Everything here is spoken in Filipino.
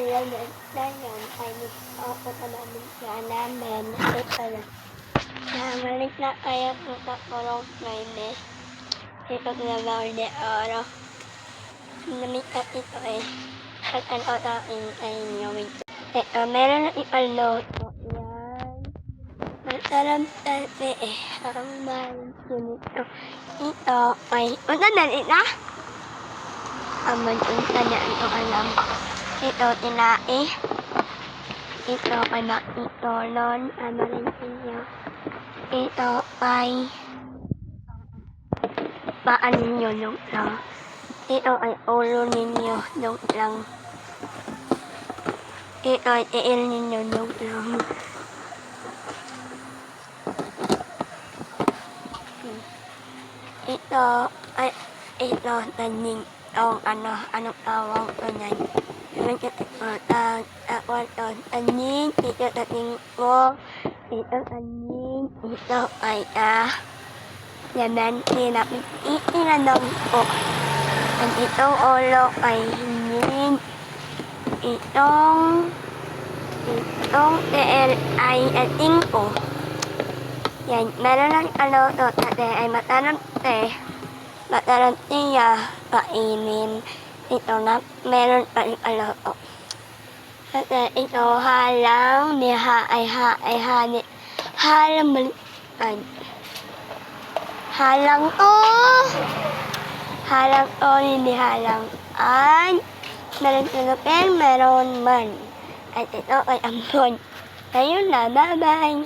Nalaman na yan ay nag-ako ka namin siya namin. Ito na. Namalik na kayo kung kakurong Friday. Ito na de oro. Namikat ito eh. At ano taing ay niyawin. Ito, meron na ipaloto. Yan. Masarap kasi eh. Ang maling yun ito. Ito ay, unta na ito? Aman, unta na ito alam. Ito, tinae. Ito ay makitolon. Amarin ninyo. Ito ay paan ninyo nung lang. Ito ay ulo ninyo nung lang. Ito ay tiil ninyo nung lang. Ito ay ito taning anong tawag ko yan. Taning ito taning ko. Ito taning ito ay yaman tinapit itinanong ko. At itong ulo ay hingin. Itong TL ay ating ko. Yan, meron lang tate ay matarante. Matarante niya kainin. Ito na, meron pa yung aloto. Tate ito halang ni hani. Halang balikan. Halang to. Halang to ni halang. Ay, meron tulupin, meron man. At ito ay ampon. Ayun na, bye-bye.